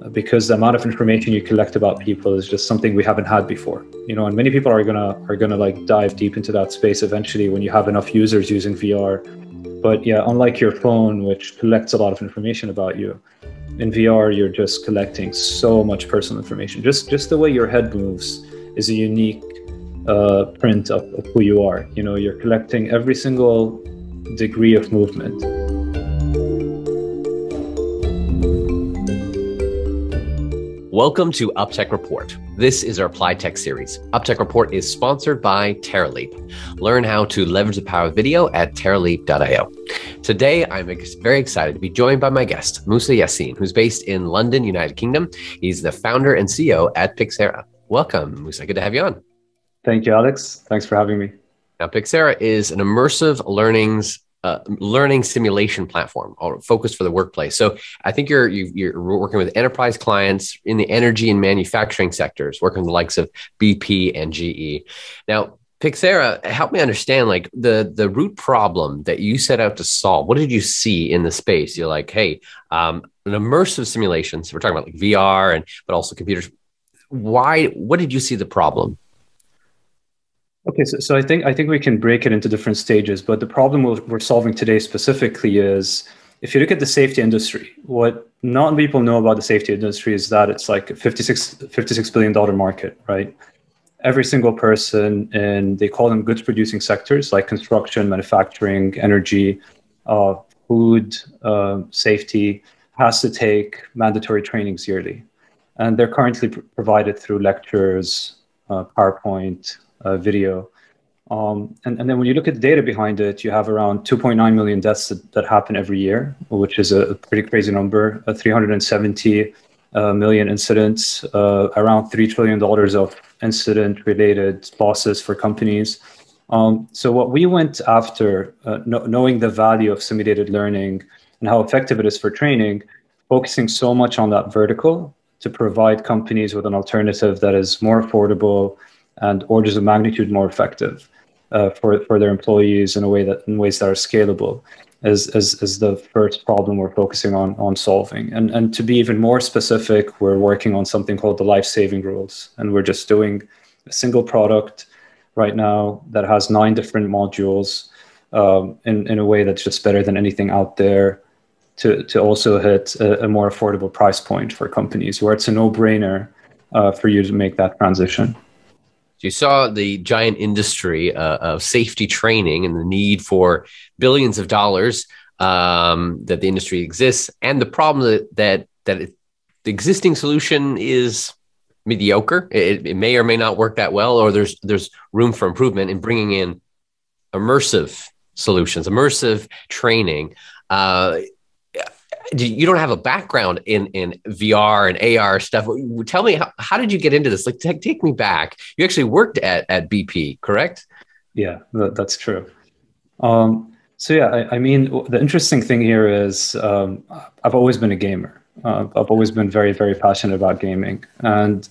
because the amount of information you collect about people is just something we haven't had before. And many people are gonna like dive deep into that space eventually when you have enough users using VR. But yeah, unlike your phone, which collects a lot of information about you, in VR you're just collecting so much personal information. Just the way your head moves is a unique print of who you are. You're collecting every single degree of movement. Welcome to UpTech Report. This is our Applied Tech series. UpTech Report is sponsored by TerraLeap. Learn how to leverage the power of video at terraleap.io. Today, I'm very excited to be joined by my guest, Mousa Yassin, who's based in London, United Kingdom. He's the founder and CEO at Pixaera. Welcome, Mousa. Good to have you on. Thank you, Alex. Thanks for having me. Now, Pixaera is an immersive learning simulation platform focused for the workplace. So I think you're working with enterprise clients in the energy and manufacturing sectors, working with the likes of BP and GE. Now, Pixaera, help me understand like the root problem that you set out to solve. What did you see in the space? You're like, hey, an immersive simulation. So we're talking about like VR but also computers. What did you see the problem? Okay, so I think we can break it into different stages, but the problem we're solving today specifically is, if you look at the safety industry, what not many people know about the safety industry is that it's like a $56 billion market, right? Every single person, and they call them goods producing sectors like construction, manufacturing, energy, food, safety, has to take mandatory trainings yearly. And they're currently provided through lectures, PowerPoint, video. And then when you look at the data behind it, you have around 2.9 million deaths that happen every year, which is a pretty crazy number, 370 million incidents, around $3 trillion of incident-related losses for companies. So what we went after, knowing the value of simulated learning and how effective it is for training, focusing so much on that vertical to provide companies with an alternative that is more affordable and orders of magnitude more effective for their employees in ways that are scalable is the first problem we're focusing on solving. And to be even more specific, we're working on something called the life-saving rules. And we're just doing a single product right now that has 9 different modules in a way that's just better than anything out there to also hit a more affordable price point for companies where it's a no-brainer for you to make that transition. You saw the giant industry of safety training and the need for billions of dollars that the industry exists, and the problem that the existing solution is mediocre. It may or may not work that well, or there's room for improvement in bringing in immersive solutions, immersive training. You don't have a background in VR and AR stuff. Tell me, how did you get into this? Like, take me back. You actually worked at BP, correct? Yeah, that's true. So yeah, I mean, the interesting thing here is I've always been a gamer. I've always been very, very passionate about gaming. And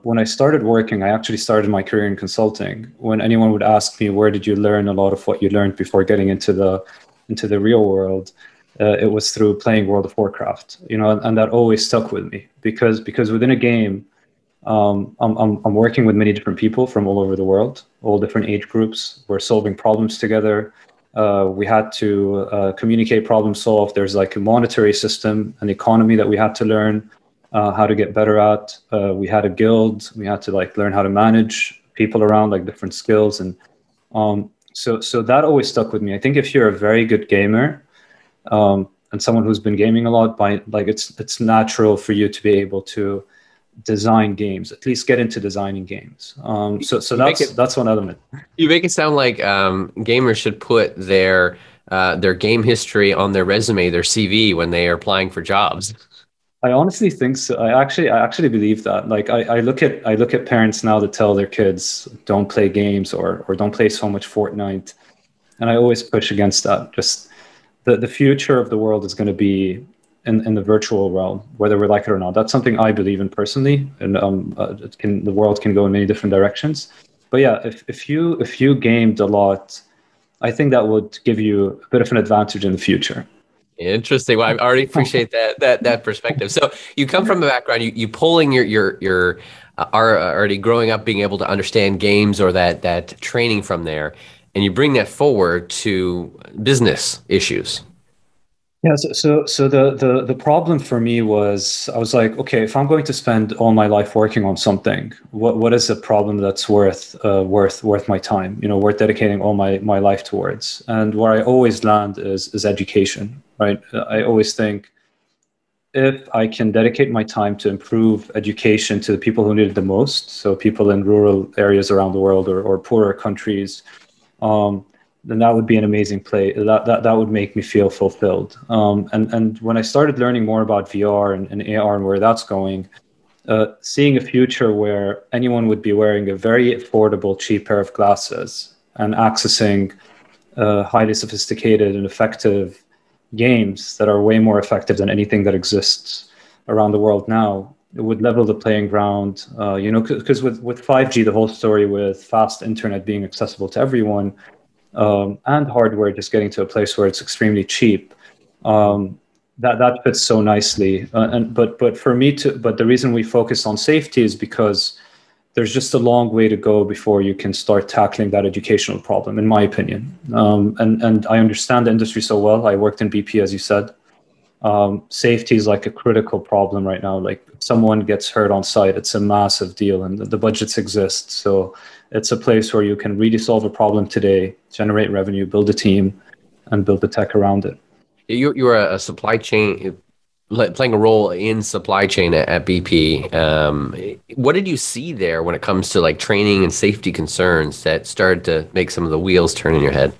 when I started working, I actually started my career in consulting. When anyone would ask me, where did you learn a lot of what you learned before getting into the real world? It was through playing World of Warcraft, and that always stuck with me because within a game, I'm working with many different people from all over the world, all different age groups. We're solving problems together. We had to communicate, problem solve. There's like a monetary system, an economy that we had to learn how to get better at. We had a guild. We had to learn how to manage people around, different skills, and so that always stuck with me. I think if you're a very good gamer, and someone who's been gaming a lot, it's natural for you to be able to design games, at least get into designing games. So that's one element. You make it sound like gamers should put their game history on their resume, their CV, when they are applying for jobs. I honestly think so. I actually believe that. I look at parents now that tell their kids don't play games or don't play so much Fortnite, and I always push against that. Just the future of the world is going to be in the virtual realm, whether we like it or not. That's something I believe in personally, and the world can go in many different directions. But yeah, if you gamed a lot, I think that would give you a bit of an advantage in the future. Interesting. Well, I already appreciate that perspective. So you come from a background, you pulling your are already growing up being able to understand games or that training from there, and you bring that forward to business issues. Yeah, so the problem for me was I was like, okay, if I'm going to spend all my life working on something, what is a problem that's worth my time, worth dedicating all my life towards? And where I always land is education, right? I always think if I can dedicate my time to improve education to the people who need it the most, so people in rural areas around the world or poorer countries, um, then that would be an amazing play. That would make me feel fulfilled. And when I started learning more about VR and AR and where that's going, seeing a future where anyone would be wearing a very affordable, cheap pair of glasses and accessing highly sophisticated and effective games that are way more effective than anything that exists around the world now. It would level the playing ground, because with 5G, the whole story with fast internet being accessible to everyone, and hardware just getting to a place where it's extremely cheap. That fits so nicely. But the reason we focus on safety is because there's just a long way to go before you can start tackling that educational problem, in my opinion. And I understand the industry so well. I worked in BP, as you said. Safety is like a critical problem right now. Like if someone gets hurt on site, it's a massive deal, and the budgets exist. So it's a place where you can really solve a problem today, generate revenue, build a team, and build the tech around it. You were a supply chain playing a role in supply chain at BP. What did you see there when it comes to like training and safety concerns that started to make some of the wheels turn in your head?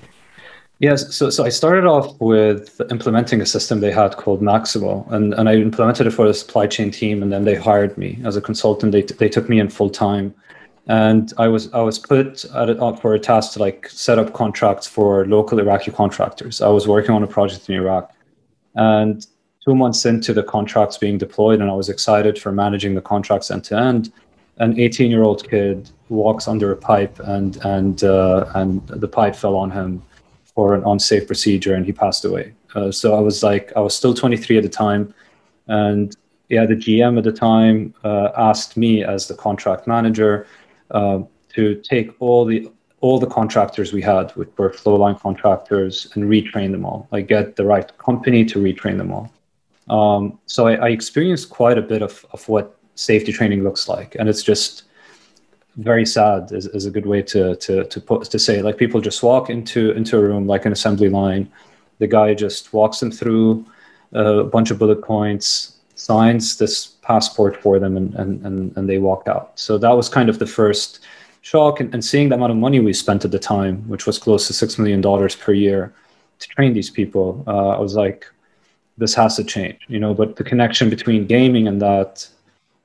Yes, so I started off with implementing a system they had called Maximal, and I implemented it for the supply chain team, and then they hired me as a consultant. They took me in full time, and I was put up for a task to like set up contracts for local Iraqi contractors. I was working on a project in Iraq, and 2 months into the contracts being deployed, and I was excited for managing the contracts end to end. An 18-year-old kid walks under a pipe, and the pipe fell on him for an unsafe procedure, and he passed away. So I was still 23 at the time, and yeah, the GM at the time asked me as the contract manager to take all the contractors we had, which were flow line contractors, and retrain them all. Like get the right company to retrain them all. So I experienced quite a bit of what safety training looks like, and it's just very sad is a good way to say. Like people just walk into a room like an assembly line. The guy just walks them through a bunch of bullet points, signs this passport for them, and they walk out. So that was kind of the first shock, and seeing the amount of money we spent at the time, which was close to $6 million per year to train these people. I was like, this has to change, but the connection between gaming and that,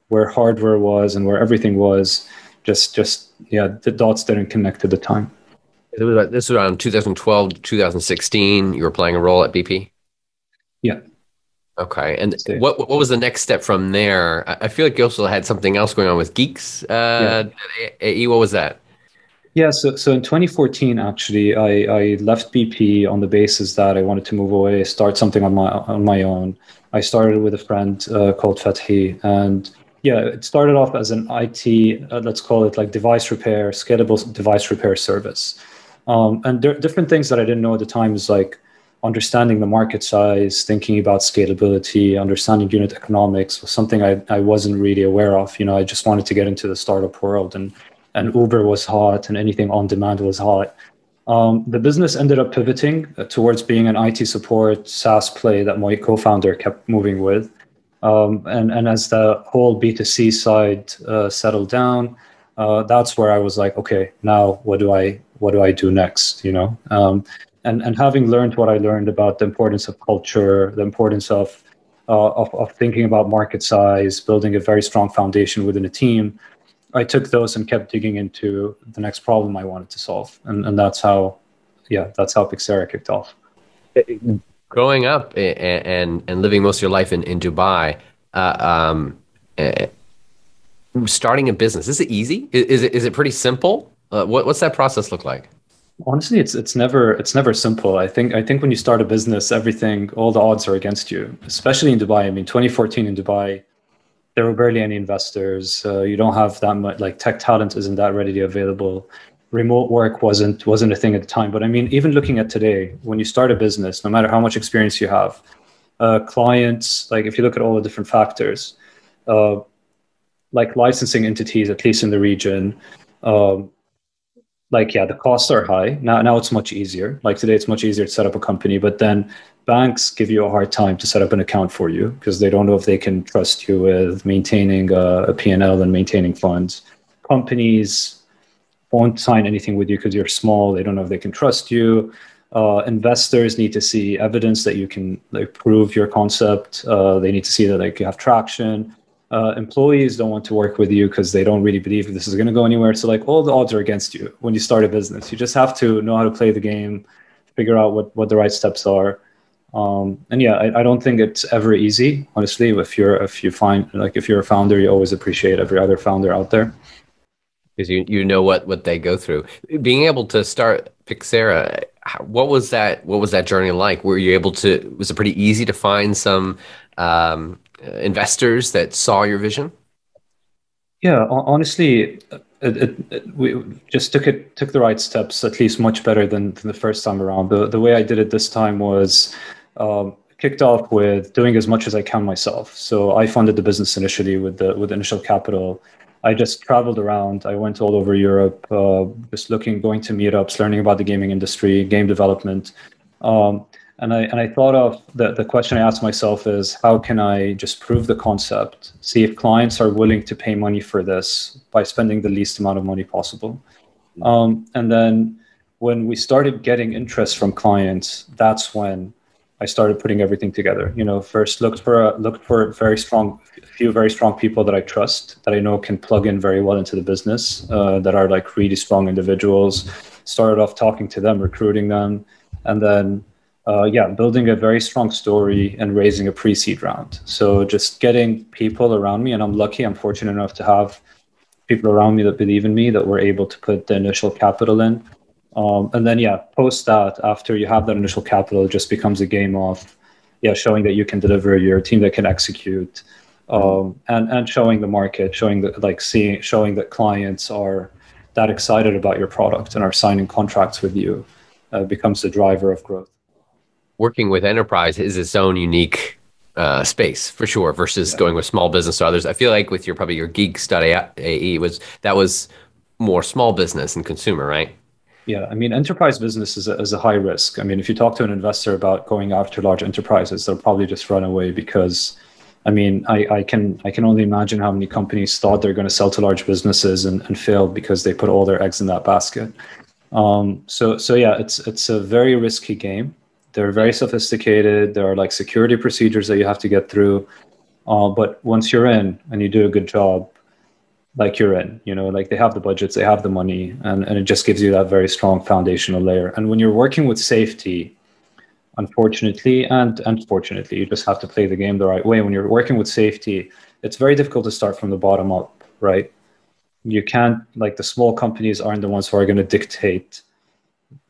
where hardware was and where everything was, just yeah, the dots didn't connect at the time. This was around 2012 to 2016. You were playing a role at BP. Yeah. Okay. And what was the next step from there? I feel like you also had something else going on with Geeks. Yeah. At AE. What was that? Yeah, so in 2014, actually, I left BP on the basis that I wanted to move away, start something on my own. I started with a friend called Fethi, and yeah, it started off as an IT, let's call it like device repair, scalable device repair service. And there are different things that I didn't know at the time is like understanding the market size, thinking about scalability, understanding unit economics was something I wasn't really aware of. I just wanted to get into the startup world, and Uber was hot and anything on demand was hot. The business ended up pivoting towards being an IT support SaaS play that my co-founder kept moving with. And as the whole B2C side settled down, that's where I was like, okay, now what do I do next? And having learned what I learned about the importance of culture, the importance of thinking about market size, building a very strong foundation within a team, I took those and kept digging into the next problem I wanted to solve, and that's how Pixaera kicked off. Growing up and living most of your life in Dubai, uh, starting a business, is it easy? Is it pretty simple? What's that process look like? Honestly, it's never simple. I think when you start a business, everything, all the odds are against you, especially in Dubai. I mean, 2014 in Dubai, there were barely any investors. You don't have that much, like tech talent isn't that readily available. Remote work wasn't a thing at the time. But I mean, even looking at today, when you start a business, no matter how much experience you have, clients, like if you look at all the different factors, uh, like licensing entities, at least in the region, um, like yeah, the costs are high. Now it's much easier. Like today, it's much easier to set up a company, but then banks give you a hard time to set up an account for you because they don't know if they can trust you with maintaining a P&L and maintaining funds. Companies won't sign anything with you because you're small. They don't know if they can trust you. Investors need to see evidence that you can like prove your concept. They need to see that like you have traction. Employees don't want to work with you because they don't really believe this is going to go anywhere. So like all the odds are against you when you start a business. You just have to know how to play the game, figure out what the right steps are. And yeah, I don't think it's ever easy, honestly. If you're a founder, you always appreciate every other founder out there. Because you know what they go through. Being able to start Pixaera, what was that journey like? Were you able to, was it pretty easy to find some investors that saw your vision? Yeah, honestly, we just took the right steps, at least much better than the first time around. The way I did it this time was kicked off with doing as much as I can myself. So I funded the business initially with initial capital. I just traveled around. I went all over Europe, just going to meetups, learning about the gaming industry, game development. Um, and I thought of the question I asked myself is how can I just prove the concept, see if clients are willing to pay money for this by spending the least amount of money possible. And then when we started getting interest from clients, that's when I started putting everything together. You know, first looked for a few very strong people that I trust, that I know can plug in very well into the business, that are like really strong individuals. Started off talking to them, recruiting them, and then yeah, building a very strong story and raising a pre-seed round. So just getting people around me, and I'm lucky, I'm fortunate enough to have people around me that believe in me, that were able to put the initial capital in. And then, yeah, post that, after you have that initial capital, it just becomes a game of, yeah, showing that you can deliver, you're a team that can execute, and showing the market, showing that clients are that excited about your product and are signing contracts with you, becomes the driver of growth. Working with enterprise is its own unique space for sure versus Yeah. going with small business or others. I feel like with your probably your geeks.ae was more small business and consumer, right? Yeah, I mean, enterprise business is a high risk. I mean, if you talk to an investor about going after large enterprises, they'll probably just run away because, I mean, I can only imagine how many companies thought they're going to sell to large businesses and failed because they put all their eggs in that basket. So yeah, it's a very risky game. They're very sophisticated. There are like security procedures that you have to get through. But once you're in and you do a good job, like you're in, like they have the budgets, they have the money, and it just gives you that very strong foundational layer. And when you're working with safety, unfortunately and fortunately, you just have to play the game the right way. When you're working with safety, it's very difficult to start from the bottom up, right? You can't, like, the small companies aren't the ones who are going to dictate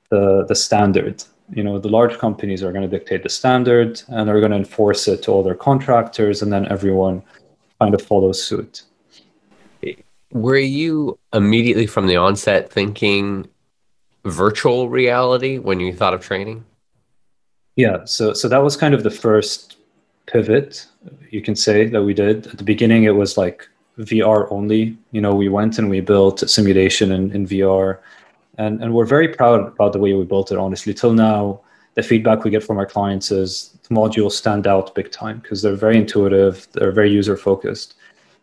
the standard. The large companies are going to dictate the standard and are going to enforce it to all their contractors, and then everyone kind of follows suit. Were you immediately from the onset thinking virtual reality when you thought of training? Yeah, so that was kind of the first pivot, you can say, that we did. At the beginning, it was like VR only. We went and we built a simulation in VR, and we're very proud about the way we built it, honestly. Till now, the feedback we get from our clients is the modules stand out big time because they're very intuitive, they're very user focused.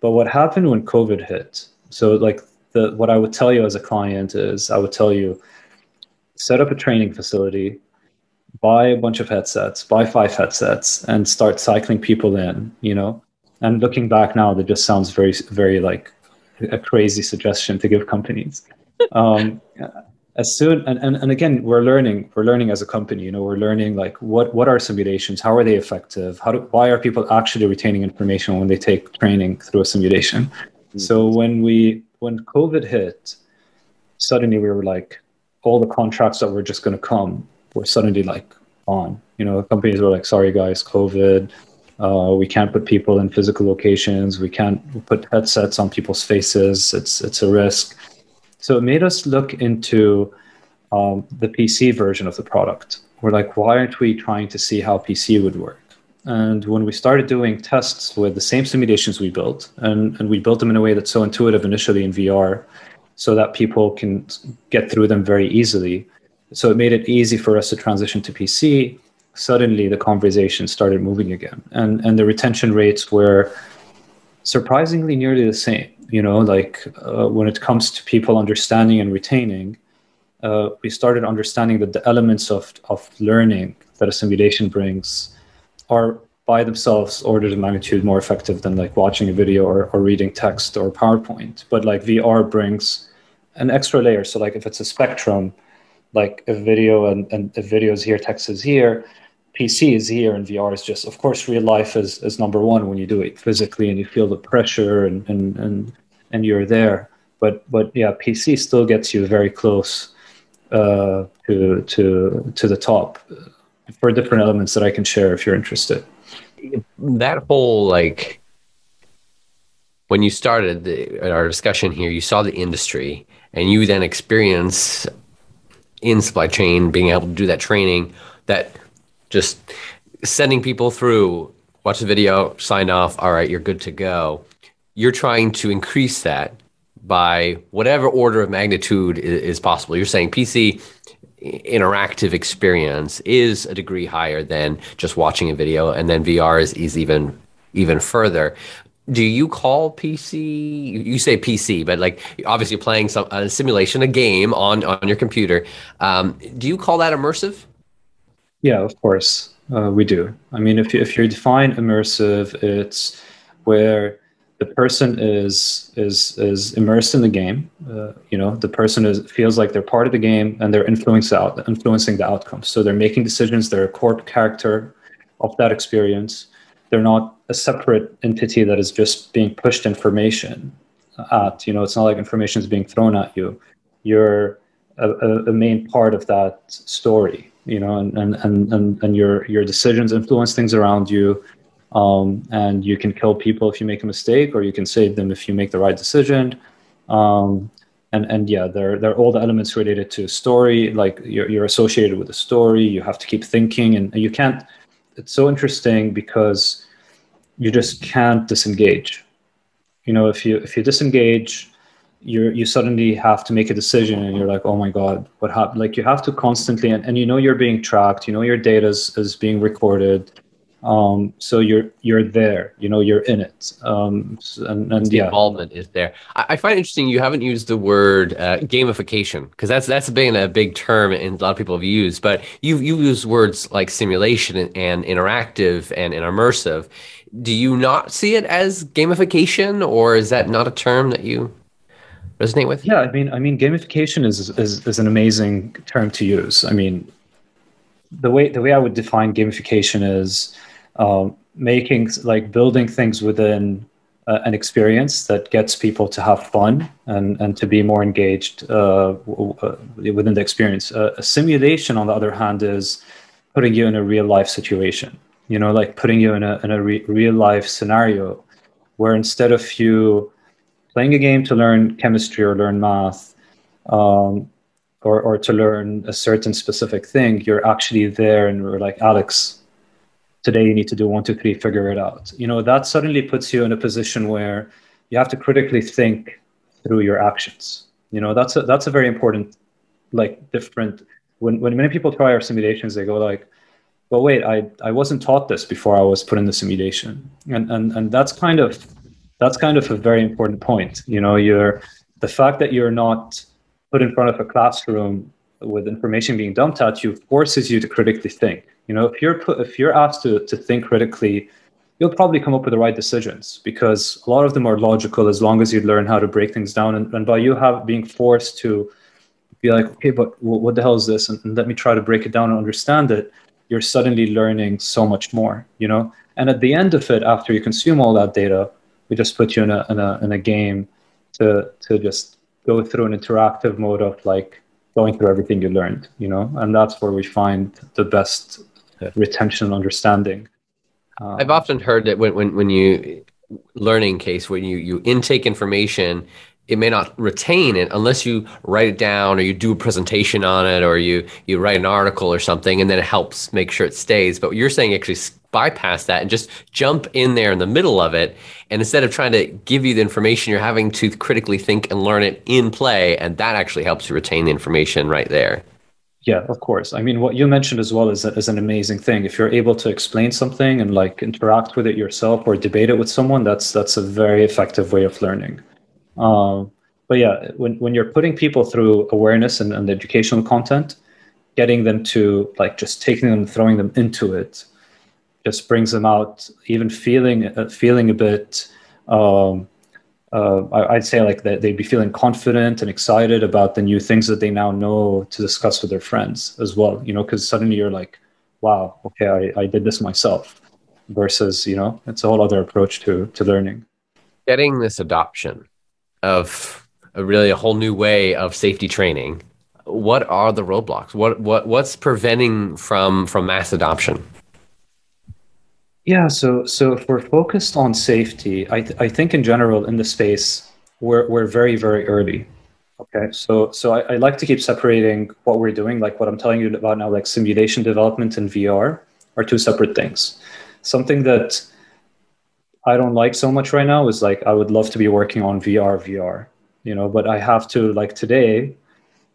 But what happened when COVID hit? So like what I would tell you as a client is I would tell you, set up a training facility, buy a bunch of headsets, buy 5 headsets, and start cycling people in. And looking back now, that just sounds very, very like a crazy suggestion to give companies. Um, as soon and again, we're learning as a company. We're learning like what are simulations, how are they effective, why are people actually retaining information when they take training through a simulation. So when COVID hit, suddenly we were like, all the contracts that were just going to come were suddenly like on. You know, companies were like, sorry guys, COVID, we can't put people in physical locations, we can't put headsets on people's faces, it's a risk. So it made us look into the PC version of the product. We're like, why aren't we trying to see how PC would work? And when we started doing tests with the same simulations we built, and we built them in a way that's so intuitive initially in VR, so that people can get through them very easily. So it made it easy for us to transition to PC. Suddenly the conversation started moving again. And the retention rates were surprisingly nearly the same. You know, like when it comes to people understanding and retaining, we started understanding that the elements of learning that a simulation brings are by themselves orders of magnitude more effective than like watching a video or reading text or PowerPoint. But like VR brings an extra layer. So like if it's a spectrum, like a video and the video is here, text is here, PC is here, and VR is just, of course, real life is number one when you do it physically and you feel the pressure and you're there. But yeah, PC still gets you very close to the top for different elements that I can share if you're interested. That whole, like, when you started our discussion here, you saw the industry and you then experience in supply chain being able to do that training, that just sending people through, watch the video, sign off, all right, you're good to go. You're trying to increase that by whatever order of magnitude is possible. You're saying PC interactive experience is a degree higher than just watching a video, and then VR is even further. Do you call PC? You say PC, but like obviously playing a simulation, a game on your computer. Do you call that immersive? Yeah, of course, we do. I mean, if you define immersive, it's where the person is immersed in the game. You know, the person feels like they're part of the game and they're influencing the outcome. So they're making decisions. They're a core character of that experience. They're not a separate entity that is just being pushed information at. You know, it's not like information is being thrown at you. You're a main part of that story. You know, and your decisions influence things around you. And you can kill people if you make a mistake, or you can save them if you make the right decision. And yeah, there are all the elements related to story, like you're associated with a story, you have to keep thinking, and you can't, it's so interesting because you just can't disengage. You know, if you disengage, you suddenly have to make a decision and you're like, oh my God, what happened? Like you have to constantly, and you know, you're being tracked, you know, your data is being recorded. So you're there, you know, you're in it. And the involvement is there. I find it interesting you haven't used the word gamification, because that's been a big term and a lot of people have used, but you use words like simulation and interactive and immersive. Do you not see it as gamification, or is that not a term that you resonate with? Yeah, I mean, gamification is an amazing term to use. I mean, the way I would define gamification is building things within an experience that gets people to have fun and to be more engaged within the experience. A simulation, on the other hand, is putting you in a real life situation. You know, like putting you in a real life scenario where instead of you playing a game to learn chemistry or learn math, or to learn a certain specific thing, you're actually there and we're like, Alex, today you need to do 1, 2, 3, figure it out. You know, that suddenly puts you in a position where you have to critically think through your actions. You know, that's a very important, like, different, when many people try our simulations, they go like, well, wait, I wasn't taught this before I was put in the simulation. And that's kind of a very important point. You know, the fact that you're not put in front of a classroom with information being dumped at you forces you to critically think. You know, if you're asked to think critically, you'll probably come up with the right decisions, because a lot of them are logical as long as you learn how to break things down. And by you being forced to be like, okay, but what the hell is this? And let me try to break it down and understand it. You're suddenly learning so much more, you know? And at the end of it, after you consume all that data, we just put you in a game to just go through an interactive mode of like going through everything you learned, and that's where we find the best retention and understanding. I've often heard that when you learning case, when you intake information, it may not retain it unless you write it down or you do a presentation on it or you write an article or something, and then it helps make sure it stays. But you're saying actually bypass that and just jump in there in the middle of it. And instead of trying to give you the information, you're having to critically think and learn it in play. And that actually helps you retain the information right there. Yeah, of course. I mean, what you mentioned as well is an amazing thing. If you're able to explain something and like interact with it yourself or debate it with someone, that's a very effective way of learning. But yeah, when you're putting people through awareness and educational content, getting them to like just taking them, throwing them into it, just brings them out, even feeling a bit. I'd say like that they'd be feeling confident and excited about the new things that they now know to discuss with their friends as well. Because suddenly you're like, wow, okay, I did this myself. Versus, it's a whole other approach to learning. Getting this adoption of a whole new way of safety training. What are the roadblocks? What's preventing from mass adoption? Yeah, so if we're focused on safety, I think in general in the space we're very, very early. Okay, so I like to keep separating what we're doing, like what I'm telling you about now, like simulation development and VR are two separate things. Something that I don't like so much right now is like I would love to be working on VR, but I have to, like today,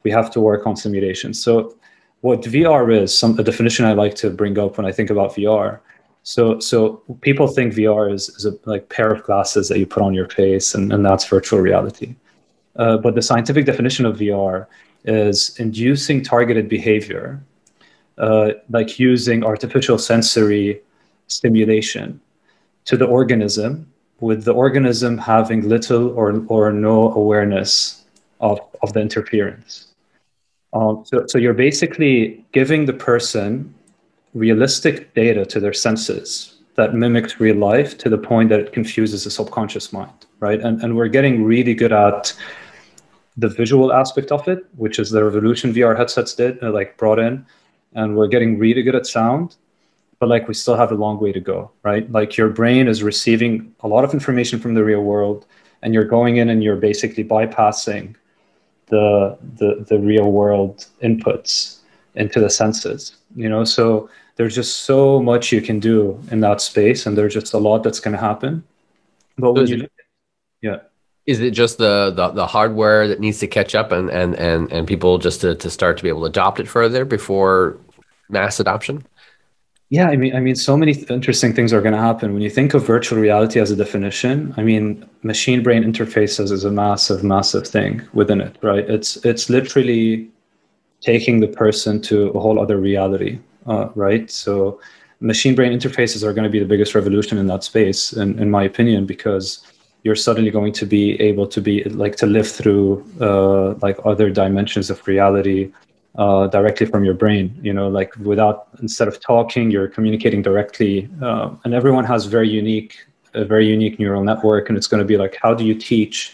we have to work on simulation. So what VR is, a definition I like to bring up when I think about VR. So people think VR is a like pair of glasses that you put on your face, and that's virtual reality. But the scientific definition of VR is inducing targeted behavior, like using artificial sensory stimulation to the organism, with the organism having little or no awareness of the interference. So you're basically giving the person realistic data to their senses that mimics real life to the point that it confuses the subconscious mind, right? And we're getting really good at the visual aspect of it, which is the revolution VR headsets brought in, and we're getting really good at sound, but like we still have a long way to go, right? Like your brain is receiving a lot of information from the real world, and you're going in and you're basically bypassing the real world inputs into the senses, so there's just so much you can do in that space, and there's just a lot that's going to happen. But when yeah. Is it just the hardware that needs to catch up and people just to start to be able to adopt it further before mass adoption? Yeah, I mean, so many interesting things are going to happen. When you think of virtual reality as a definition, I mean, machine-brain interfaces is a massive, massive thing within it, right? It's literally taking the person to a whole other reality, right? So machine-brain interfaces are going to be the biggest revolution in that space, in my opinion, because you're suddenly going to be able to live through like other dimensions of reality directly from your brain, like instead of talking, you're communicating directly. And everyone has a very unique neural network. And it's going to be like, how do you teach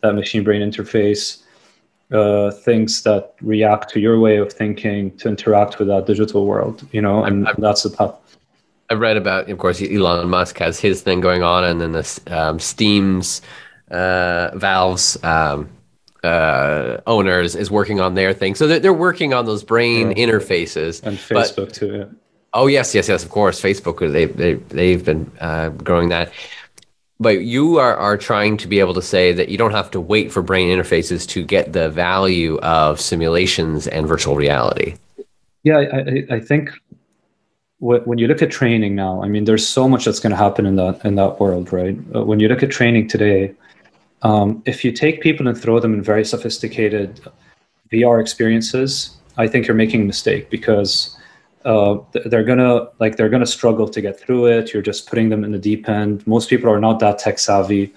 that machine brain interface things that react to your way of thinking to interact with that digital world, and that's the path. I've read about, of course, Elon Musk has his thing going on, and then this Steam's Valve's owners is working on their thing. So they're working on those brain interfaces. And Facebook too, yeah. Oh, yes, of course. Facebook, they've been growing that. But you are trying to be able to say that you don't have to wait for brain interfaces to get the value of simulations and virtual reality. Yeah, I think when you look at training now, I mean, there's so much that's going to happen in that world, right? When you look at training today, if you take people and throw them in very sophisticated VR experiences, I think you're making a mistake, because they're gonna struggle to get through it. You're just putting them in the deep end. Most people are not that tech savvy,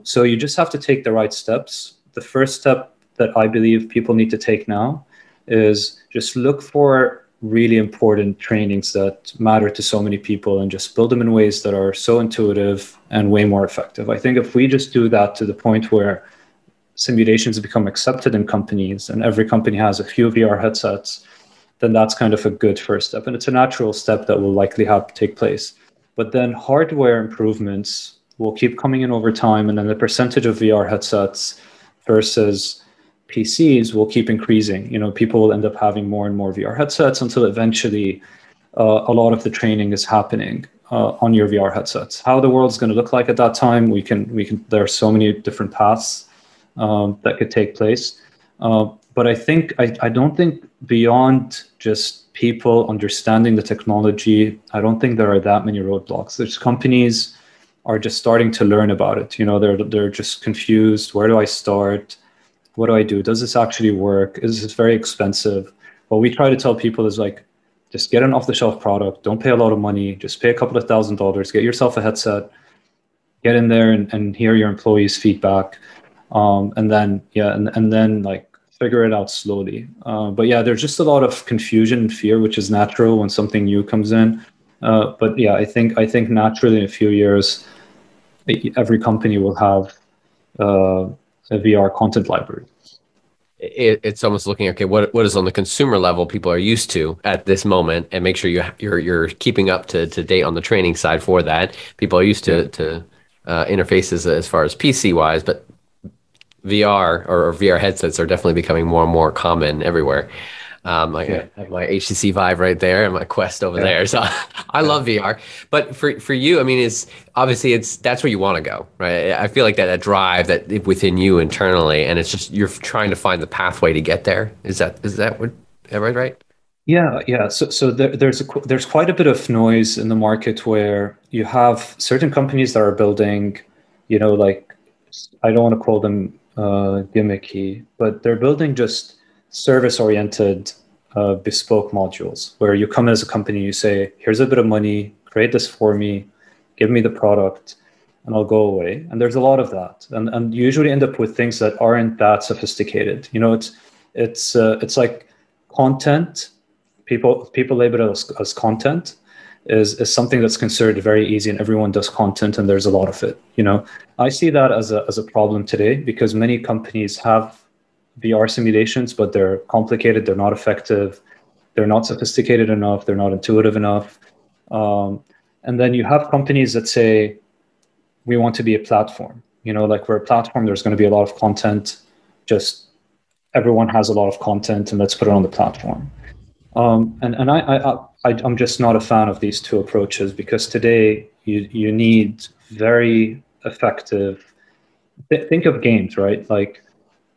so you just have to take the right steps. The first step that I believe people need to take now is just look for really important trainings that matter to so many people, and just build them in ways that are so intuitive and way more effective. I think if we just do that to the point where simulations become accepted in companies and every company has a few VR headsets, then that's kind of a good first step. And it's a natural step that will likely have to take place. But then hardware improvements will keep coming in over time. And then the percentage of VR headsets versus PCs will keep increasing. People will end up having more and more VR headsets until eventually a lot of the training is happening on your VR headsets. How the world's going to look like at that time, there are so many different paths that could take place. But I don't think beyond just people understanding the technology, I don't think there are that many roadblocks. There's companies are just starting to learn about it. They're just confused. Where do I start? What do I do? Does this actually work? Is this very expensive? What we try to tell people is like, just get an off-the-shelf product. Don't pay a lot of money. Just pay a couple of $1,000s. Get yourself a headset. Get in there and hear your employees' feedback, and then like figure it out slowly. But yeah, there's just a lot of confusion and fear, which is natural when something new comes in. But yeah, I think naturally in a few years, every company will have a VR content library. It's almost looking, okay, what is on the consumer level people are used to at this moment, and make sure you're keeping up to date on the training side for that. People are used to interfaces as far as PC wise, but VR or VR headsets are definitely becoming more and more common everywhere. I have my HTC Vive right there and my Quest over there. So I love VR. But for you, I mean, that's where you want to go, right? I feel like that drive that within you internally, and it's just you're trying to find the pathway to get there. Is that right? Yeah. So there's quite a bit of noise in the market where you have certain companies that are building, like, I don't want to call them gimmicky, but they're building just service-oriented bespoke modules where you come as a company, you say, here's a bit of money, create this for me, give me the product, and I'll go away. And there's a lot of that. And you usually end up with things that aren't that sophisticated. It's like content. People label it as content is something that's considered very easy, and everyone does content and there's a lot of it. I see that as a problem today because many companies have VR simulations, but they're complicated, they're not effective, they're not sophisticated enough, they're not intuitive enough. And then you have companies that say, we want to be a platform. Like we're a platform, there's going to be a lot of content, just everyone has a lot of content and let's put it on the platform. I'm just not a fan of these two approaches because today you need very effective, think of games, right? Like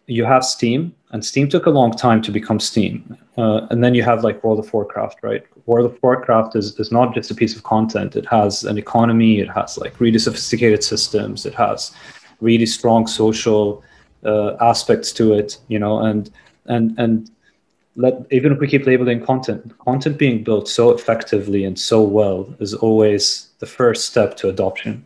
you have Steam, and Steam took a long time to become Steam. And then you have like World of Warcraft, right? World of Warcraft is not just a piece of content. It has an economy. It has like really sophisticated systems. It has really strong social aspects to it, and even if we keep labeling content being built so effectively and so well is always the first step to adoption,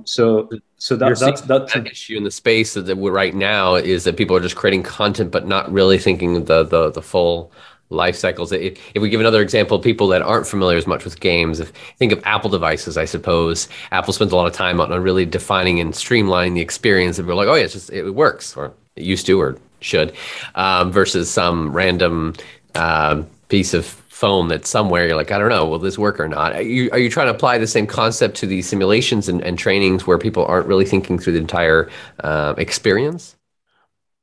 So that's an issue in the space that we're right now is that people are just creating content, but not really thinking the full life cycles. If we give another example, people that aren't familiar as much with games, think of Apple devices, I suppose. Apple spends a lot of time on really defining and streamlining the experience. And we're like, oh yeah, it works, or it used to, or should, versus some random piece of phone that's somewhere you're like, I don't know, will this work or not? Are you trying to apply the same concept to these simulations and trainings where people aren't really thinking through the entire experience?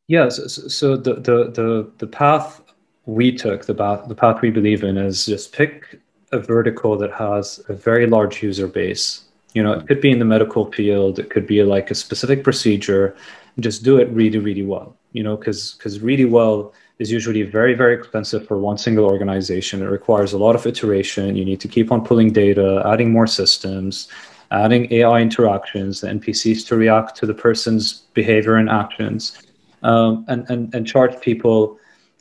Yes. So the path we took, the path we believe in, is just pick a vertical that has a very large user base. It could be in the medical field, it could be like a specific procedure, and just do it really, really well. Because really well is usually very, very expensive for one single organization. It requires a lot of iteration. You need to keep on pulling data, adding more systems, adding AI interactions, the NPCs to react to the person's behavior and actions, and charge people.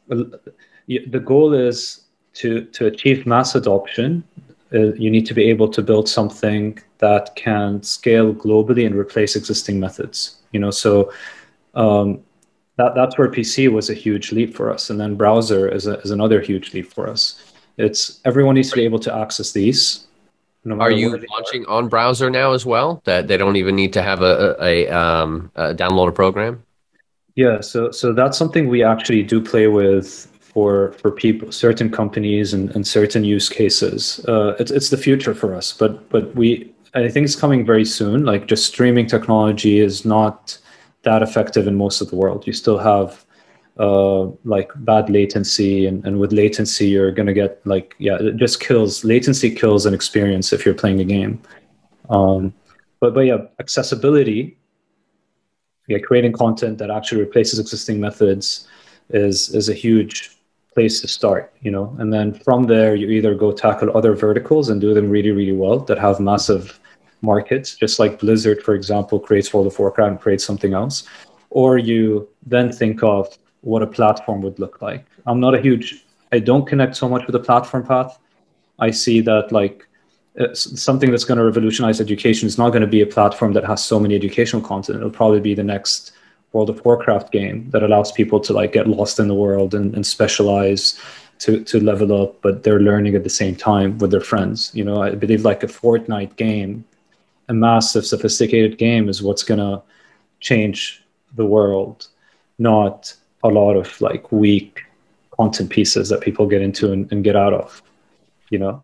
The goal is to achieve mass adoption. You need to be able to build something that can scale globally and replace existing methods. So that's where PC was a huge leap for us, and then browser is another huge leap for us. Everyone needs to be able to access these, no Are matter you where they are. launching on browser now as well? That they don't even need to have download a program? Yeah, so that's something we actually do play with for people, certain companies and certain use cases. It's the future for us, but I think it's coming very soon. Like just streaming technology is not that effective in most of the world. You still have like bad latency, and with latency you're gonna get like yeah, it just kills latency kills an experience if you're playing a game. Um, but yeah, accessibility, yeah, creating content that actually replaces existing methods is a huge place to start, you know. And then from there, you either go tackle other verticals and do them really, really well that have massive markets, just like Blizzard, for example, creates World of Warcraft and creates something else, or you then think of what a platform would look like. I don't connect so much with the platform path. I see that like something that's going to revolutionize education is not going to be a platform that has so many educational content. It'll probably be the next World of Warcraft game that allows people to like get lost in the world and specialize to level up, but they're learning at the same time with their friends. You know, I believe like a Fortnite game, a massive, sophisticated game, is what's going to change the world, not a lot of like weak content pieces that people get into and get out of, you know?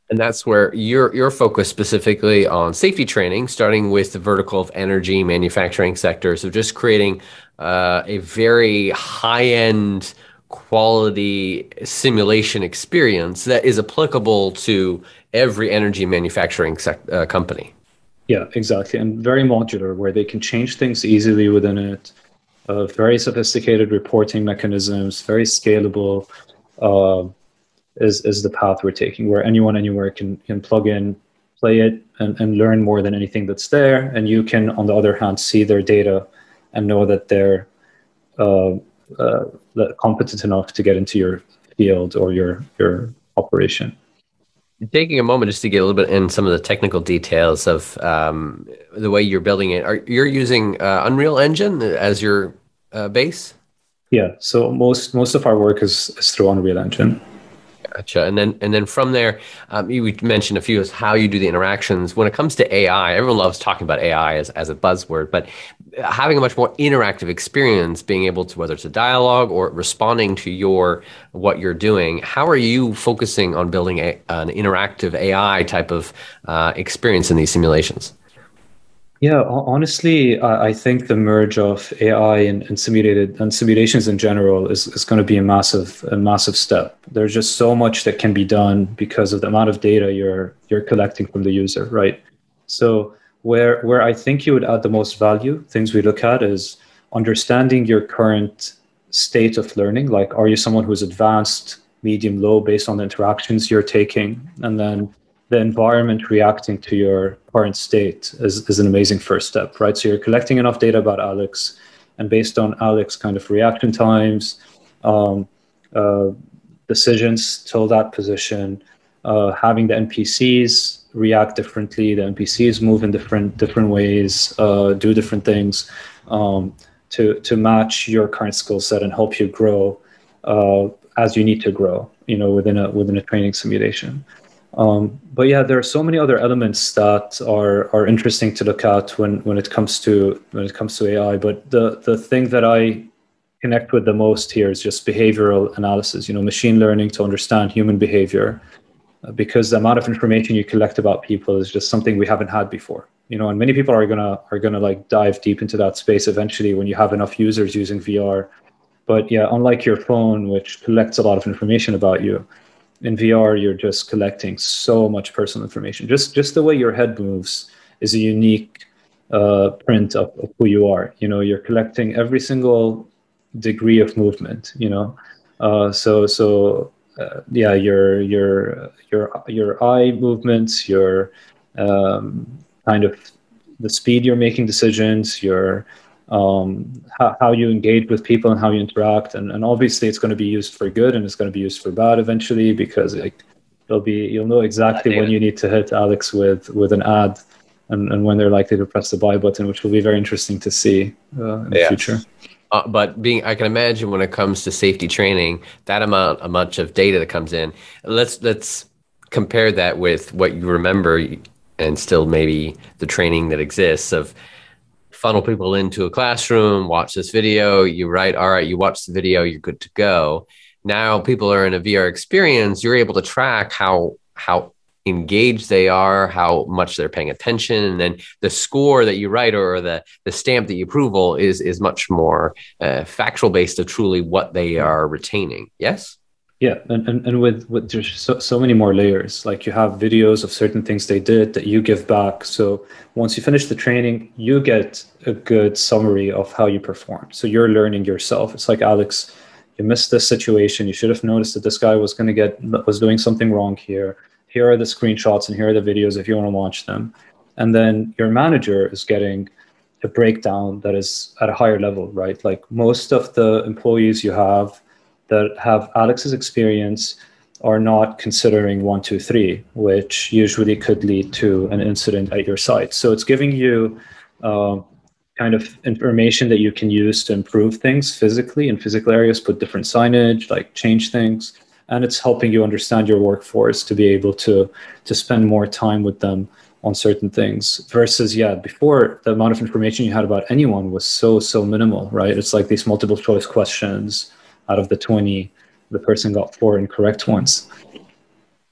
And that's where you're focused specifically on safety training, starting with the vertical of energy manufacturing sector. So just creating a very high-end quality simulation experience that is applicable to every energy manufacturing company. Yeah, exactly. And very modular, where they can change things easily within it. Very sophisticated reporting mechanisms, very scalable, uh, is the path we're taking, where anyone anywhere can plug in, play it, and learn more than anything that's there. And you can, on the other hand, see their data and know that they're uh, uh, competent enough to get into your field or your operation. Taking a moment just to get a little bit in some of the technical details of the way you're building it. You're using Unreal Engine as your base? Yeah, so most of our work is through Unreal Engine. Gotcha. And then from there, you mentioned a few is how you do the interactions. When it comes to AI, everyone loves talking about AI as a buzzword, but having a much more interactive experience, being able to, whether it's a dialogue or responding to what you're doing, how are you focusing on building an interactive AI type of experience in these simulations? Yeah, honestly, I think the merge of AI and simulations in general is going to be a massive step. There's just so much that can be done because of the amount of data you're collecting from the user, right? So where I think you would add the most value, things we look at is understanding your current state of learning. Like, are you someone who's advanced, medium, low, based on the interactions you're taking, and then the environment reacting to your current state is an amazing first step, right? So you're collecting enough data about Alex, and based on Alex kind of reaction times, um, uh, decisions till that position, having the NPCs react differently, the NPCs move in different ways, do different things, to match your current skill set and help you grow as you need to grow, you know, within a training simulation. But yeah, there are so many other elements that are interesting to look at when it comes to AI. But the thing that I connect with the most here is just behavioral analysis. You know, machine learning to understand human behavior, because the amount of information you collect about people is just something we haven't had before. You know, and many people are gonna like dive deep into that space eventually when you have enough users using VR. But yeah, unlike your phone, which collects a lot of information about you, in VR, you're just collecting so much personal information. Just the way your head moves is a unique print of who you are. You know, you're collecting every single degree of movement. You know, yeah, your eye movements, your kind of the speed you're making decisions, your how you engage with people and how you interact, and obviously it's going to be used for good and it's going to be used for bad eventually, because like you'll know exactly when you need to hit Alex with an ad, and when they're likely to press the buy button, which will be very interesting to see in the future. Yes. But I can imagine when it comes to safety training, that amount of much of data that comes in. Let's compare that with what you remember and still maybe the training that exists of funnel people into a classroom, watch this video, you write, all right, you watch the video, you're good to go. Now people are in a VR experience, you're able to track how engaged they are, how much they're paying attention. And then the score that you write or the stamp that you approval is much more factual based of truly what they are retaining. Yes? Yeah, and with there's so many more layers. Like you have videos of certain things they did that you give back. So once you finish the training, you get a good summary of how you performed. So you're learning yourself. It's like, Alex, you missed this situation. You should have noticed that this guy was doing something wrong here. Here are the screenshots and here are the videos if you want to watch them. And then your manager is getting a breakdown that is at a higher level, right? Like most of the employees you have that have Alex's experience are not considering 1, 2, 3, which usually could lead to an incident at your site. So it's giving you kind of information that you can use to improve things physically in physical areas, put different signage, like change things. And it's helping you understand your workforce to be able to spend more time with them on certain things versus, before the amount of information you had about anyone was so minimal, right? It's like these multiple choice questions. Out of the 20, the person got 4 incorrect ones.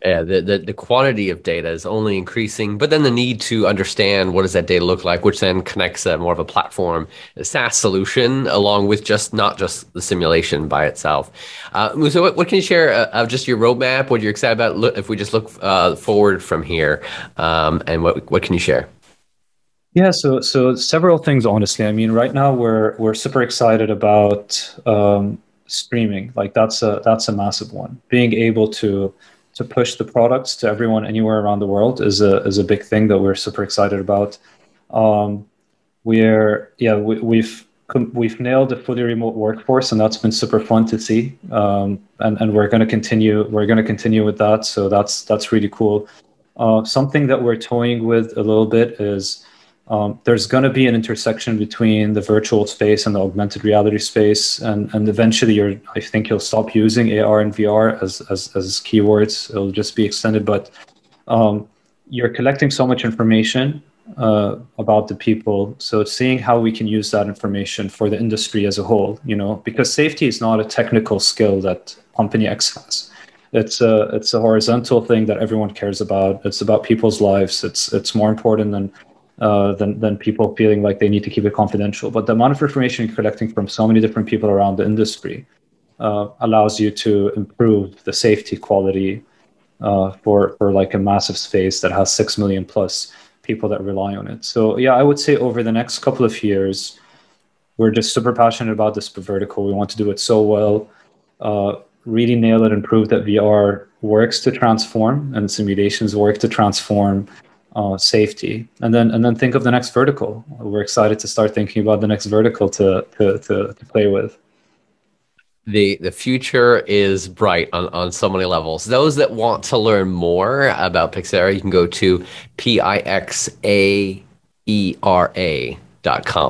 Yeah, the quantity of data is only increasing, but then the need to understand what does that data look like, which then connects more of a platform, a SaaS solution, along with not just the simulation by itself. Mousa, what can you share of just your roadmap? What you're excited about? If we just look forward from here, and what can you share? Yeah, so several things, honestly. I mean, right now we're super excited about streaming. Like that's a massive one. Being able to push the products to everyone anywhere around the world is a big thing that we're super excited about. We've nailed a fully remote workforce, and that's been super fun to see. And we're going to continue with that. So that's really cool. Something that we're toying with a little bit is there's going to be an intersection between the virtual space and the augmented reality space, and eventually I think you'll stop using AR and VR as keywords. It'll just be extended, but you're collecting so much information about the people. So seeing how we can use that information for the industry as a whole, because safety is not a technical skill that company X has. It's a horizontal thing that everyone cares about. It's about people's lives. It's more important than people feeling like they need to keep it confidential. But the amount of information you're collecting from so many different people around the industry allows you to improve the safety quality for like a massive space that has 6 million plus people that rely on it. So I would say over the next couple of years, we're just super passionate about this vertical. We want to do it so well, really nail it and prove that VR works to transform and simulations work to transform safety, and then think of the next vertical. We're excited to start thinking about the next vertical to play with. The future is bright on so many levels. Those that want to learn more about Pixaera, you can go to Pixaera.com,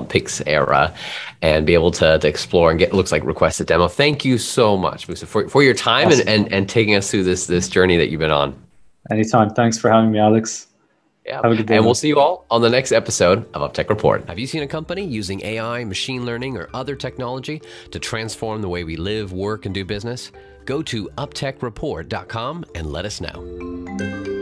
Pixaera, and be able to explore and request a demo. Thank you so much, Mousa, for your time. Awesome. and taking us through this journey that you've been on. Anytime. Thanks for having me, Alex. Yeah. Have a good day. And we'll see you all on the next episode of UpTech Report. Have you seen a company using AI, machine learning, or other technology to transform the way we live, work, and do business? Go to uptechreport.com and let us know.